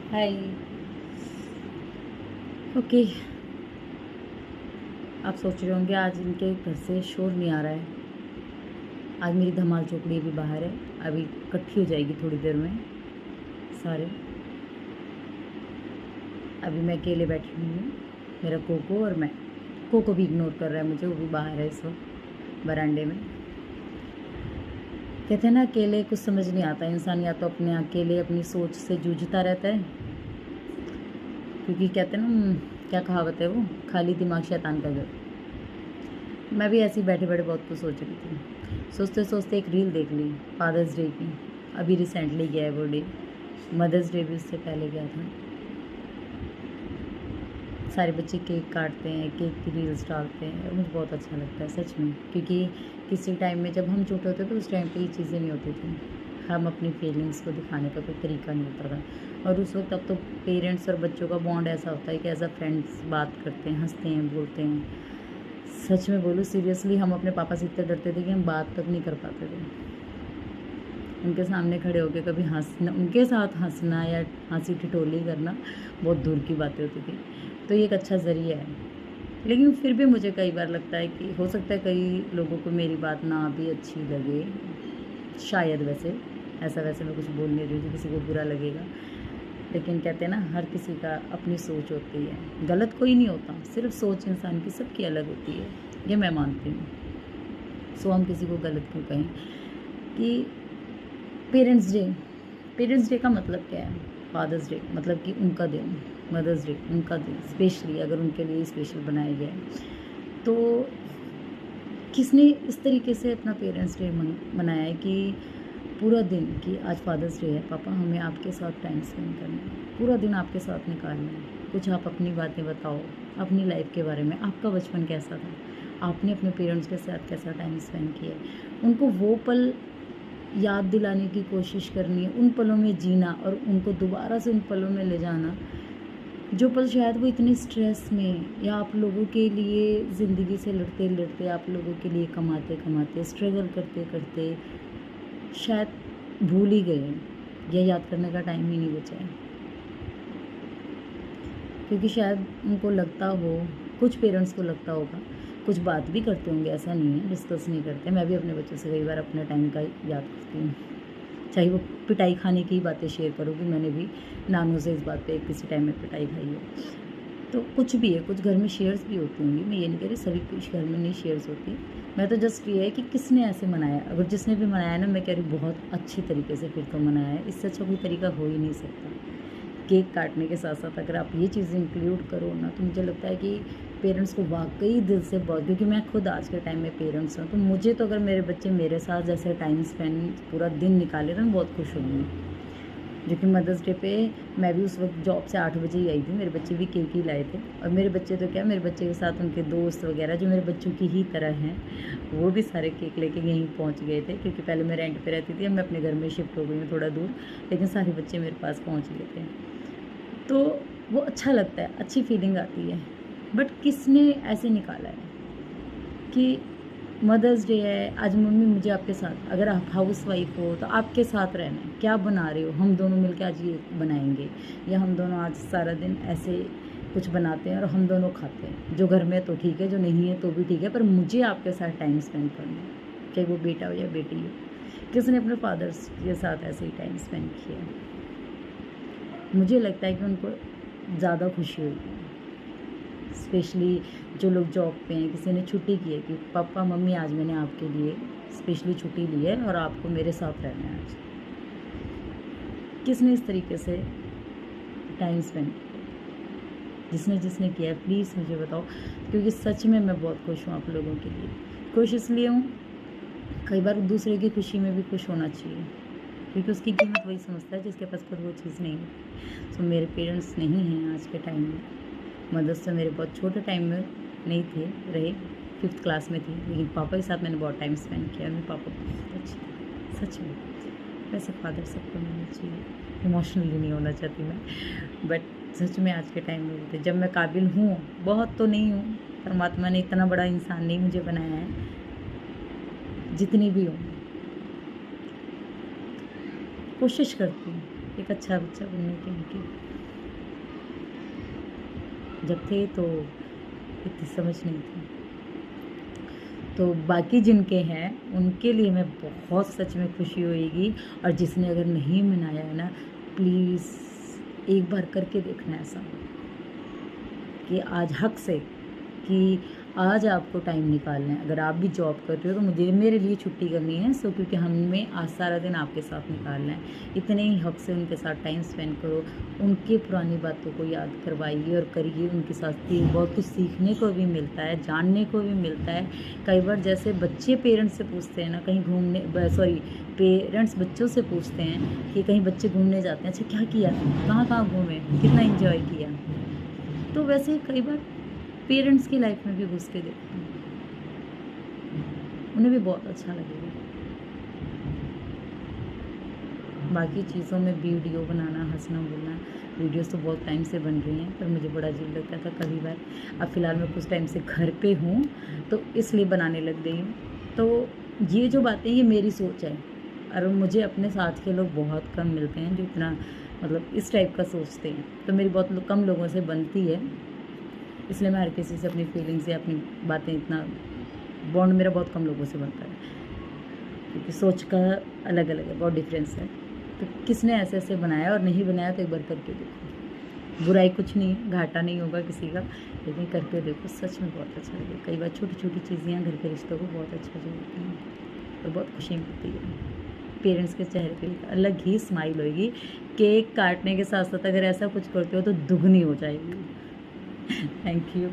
हाय। Okay. आप सोच रहे होंगे आज इनके घर से शोर नहीं आ रहा है। आज मेरी धमाल चौकड़ी भी बाहर है, अभी इकट्ठी हो जाएगी थोड़ी देर में सारे। अभी मैं अकेले बैठी हुई हूँ, मेरा कोको और मैं। कोको भी इग्नोर कर रहा है मुझे, वो भी बाहर है इस वक्त बरामदे में। कहते हैं ना, अकेले कुछ समझ नहीं आता इंसान, या तो अपने अकेले अपनी सोच से जूझता रहता है, क्योंकि कहते हैं ना, क्या कहावत है वो, खाली दिमाग शैतान का घर। मैं भी ऐसे ही बैठे बैठे बहुत कुछ सोच रही थी। सोचते सोचते एक रील देख ली फादर्स डे की। अभी रिसेंटली गया है वो डे, मदर्स डे भी उससे पहले गया था। सारे बच्चे केक काटते हैं, केक की रील्स डालते हैं, और मुझे बहुत अच्छा लगता है सच में, क्योंकि किसी टाइम में जब हम छोटे होते थे उस टाइम पे ये चीज़ें नहीं होती थी। हम अपनी फीलिंग्स को दिखाने का कोई तरीका नहीं होता था, और उस वक्त अब तो पेरेंट्स और बच्चों का बॉन्ड ऐसा होता है कि एज अ फ्रेंड्स बात करते हैं, हंसते हैं, बोलते हैं। सच में बोलूँ, सीरियसली हम अपने पापा से इतने डरते थे कि हम बात तक नहीं कर पाते थे। उनके सामने खड़े होकर कभी हंसना, उनके साथ हंसना या हंसी ठिठोली करना बहुत दूर की बातें होती थी। तो ये एक अच्छा ज़रिया है। लेकिन फिर भी मुझे कई बार लगता है कि हो सकता है कई लोगों को मेरी बात ना भी अच्छी लगे, शायद। वैसे मैं कुछ बोल नहीं रही हूँ, किसी को बुरा लगेगा। लेकिन कहते हैं ना, हर किसी का अपनी सोच होती है, गलत कोई नहीं होता, सिर्फ सोच इंसान की सबकी अलग होती है, ये मैं मानती हूँ। सो हम किसी को गलत क्यों कहें। कि पेरेंट्स डे का मतलब क्या है? फादर्स डे मतलब कि उनका दिन, मदर्स डे उनका दिन, स्पेशली अगर उनके लिए स्पेशल बनाया गया है। तो किसने इस तरीके से अपना पेरेंट्स डे मनाया है कि पूरा दिन, कि आज फादर्स डे है पापा, हमें आपके साथ टाइम स्पेंड करना है, पूरा दिन आपके साथ निकालना है। कुछ आप अपनी बातें बताओ, अपनी लाइफ के बारे में, आपका बचपन कैसा था, आपने अपने पेरेंट्स के साथ कैसा टाइम स्पेंड किया है। उनको वो पल याद दिलाने की कोशिश करनी है, उन पलों में जीना, और उनको दोबारा से उन पलों में ले जाना जो पल शायद वो इतने स्ट्रेस में, या आप लोगों के लिए ज़िंदगी से लड़ते लड़ते, आप लोगों के लिए कमाते कमाते, स्ट्रगल करते करते शायद भूल ही गए, या याद करने का टाइम ही नहीं बचा है। क्योंकि शायद उनको लगता हो, कुछ पेरेंट्स को लगता होगा, कुछ बात भी करते होंगे, ऐसा नहीं है डिस्कस नहीं करते। मैं भी अपने बच्चों से कई बार अपने टाइम का याद करती हूँ, चाहे वो पिटाई खाने की बातें शेयर करूँगी। मैंने भी नानू से इस बात पे किसी टाइम में पिटाई खाई है। तो कुछ भी है, कुछ घर में शेयर्स भी होती होंगी, मैं ये नहीं कह रही सभी कुछ घर में नहीं शेयर्स होती। मैं तो जस्ट ये है कि किसने ऐसे मनाया। अगर जिसने भी मनाया ना, मैं कह रही बहुत अच्छी तरीके से फिर तो मनाया है, इससे अच्छा कोई तरीका हो ही नहीं सकता। केक काटने के साथ साथ अगर आप ये चीज़ें इंक्लूड करो ना, तो मुझे लगता है कि पेरेंट्स को वाकई दिल से बहुत, क्योंकि मैं खुद आज के टाइम में पेरेंट्स हूँ, तो मुझे तो अगर मेरे बच्चे मेरे साथ जैसे टाइम स्पेंड पूरा दिन निकाले तो मैं बहुत खुश होंगी। जो कि मदर्स डे पे मैं भी उस वक्त जॉब से 8 बजे ही आई थी, मेरे बच्चे भी केक ही लाए थे। और मेरे बच्चे तो क्या, मेरे बच्चे के साथ उनके दोस्त वगैरह जो मेरे बच्चों की ही तरह हैं, वो भी सारे केक लेके यहीं पहुंच गए थे। क्योंकि पहले मैं रेंट पे रहती थी, अब मैं अपने घर में शिफ्ट हो गई हूँ थोड़ा दूर, लेकिन सारे बच्चे मेरे पास पहुँच गए थे। तो वो अच्छा लगता है, अच्छी फीलिंग आती है। बट किसने ऐसे निकाला है कि मदर्स डे है आज, मम्मी मुझे आपके साथ, अगर आप हाउस वाइफ हो तो आपके साथ रहना है, क्या बना रहे हो, हम दोनों मिलकर आज ये बनाएंगे, या हम दोनों आज सारा दिन ऐसे कुछ बनाते हैं और हम दोनों खाते हैं। जो घर में तो ठीक है, जो नहीं है तो भी ठीक है, पर मुझे आपके साथ टाइम स्पेंड करना है, चाहे वो बेटा हो या बेटी हो। किसने अपने फादर्स के साथ ऐसे ही टाइम स्पेंड किया? मुझे लगता है कि उनको ज़्यादा खुशी होगी, स्पेशली जो लोग जॉब पे हैं, किसी ने छुट्टी की है कि पापा मम्मी आज मैंने आपके लिए स्पेशली छुट्टी ली है और आपको मेरे साथ रहना है आज। किसने इस तरीके से टाइम स्पेंड किया? जिसने जिसने किया है प्लीज़ मुझे बताओ, क्योंकि सच में मैं बहुत खुश हूँ आप लोगों के लिए। खुश इसलिए हूँ, कई बार दूसरे की खुशी में भी खुश होना चाहिए, क्योंकि उसकी कीमत वही समझता है जिसके पास खुद वो चीज़ नहीं है। तो मेरे पेरेंट्स नहीं हैं आज के टाइम में, मदर्स तो मेरे बहुत छोटे टाइम में नहीं थे, रहे 5th क्लास में थी, लेकिन पापा के साथ मैंने बहुत टाइम स्पेंड किया। मेरे पापा बहुत अच्छे थे सच में। वैसे फादर सबको मिलना चाहिए, इमोशनली नहीं होना चाहती मैं, बट सच में आज के टाइम में होते। जब मैं काबिल हूँ, बहुत तो नहीं हूँ, परमात्मा ने इतना बड़ा इंसान नहीं मुझे बनाया है, जितनी भी हूँ कोशिश करती हूँ एक अच्छा बच्चा बनने के लिए। जब थे तो इतनी समझ नहीं थी। तो बाकी जिनके हैं उनके लिए मैं बहुत सच में खुशी होएगी, और जिसने अगर नहीं मनाया है ना, प्लीज़ एक बार करके देखना ऐसा कि आज हक से, कि आज आपको टाइम निकालना है। अगर आप भी जॉब कर रहे हो तो मुझे मेरे लिए छुट्टी करनी है, सो क्योंकि हमें आज सारा दिन आपके साथ निकालना है। इतने ही हक से उनके साथ टाइम स्पेंड करो, उनकी पुरानी बातों को याद करवाइए और करिए उनके साथ। बहुत कुछ सीखने को भी मिलता है, जानने को भी मिलता है। कई बार जैसे बच्चे पेरेंट्स से पूछते हैं ना कहीं घूमने, पेरेंट्स बच्चों से पूछते हैं कि कहीं बच्चे घूमने जाते हैं, अच्छा क्या किया, कहाँ कहाँ घूमे, कितना इंजॉय किया। तो वैसे कई बार पेरेंट्स की लाइफ में भी घुस के देखते हैं, उन्हें भी बहुत अच्छा लगेगा। बाकी चीज़ों में वीडियो बनाना, हंसना बोलना, वीडियोस तो बहुत टाइम से बन रही हैं, पर मुझे बड़ा अजीब लगता था कभी बार। अब फ़िलहाल मैं कुछ टाइम से घर पे हूँ तो इसलिए बनाने लग गई हूँ। तो ये जो बातें, ये मेरी सोच है, और मुझे अपने साथ के लोग बहुत कम मिलते हैं जो इतना मतलब इस टाइप का सोचते हैं। तो मेरी बहुत कम लोगों से बनती है, इसलिए मैं हर किसी से अपनी फीलिंग्स या अपनी बातें, इतना बॉन्ड मेरा बहुत कम लोगों से बनता है, क्योंकि सोच का अलग अलग है, बहुत डिफरेंस है। तो किसने ऐसे ऐसे बनाया और नहीं बनाया तो एक बार करके देखो। बुराई कुछ नहीं है, घाटा नहीं होगा किसी का, लेकिन करके देखो, सच में बहुत अच्छा लगेगा। कई बार छोटी छोटी चीज़ें घर के रिश्तों को बहुत अच्छा जोड़ती हैं और बहुत खुशी मिलती है। पेरेंट्स के चेहरे पे एक अलग ही स्माइल होगी। केक काटने के साथ साथ अगर ऐसा कुछ करते हो तो दुगनी हो जाएगी। Thank you.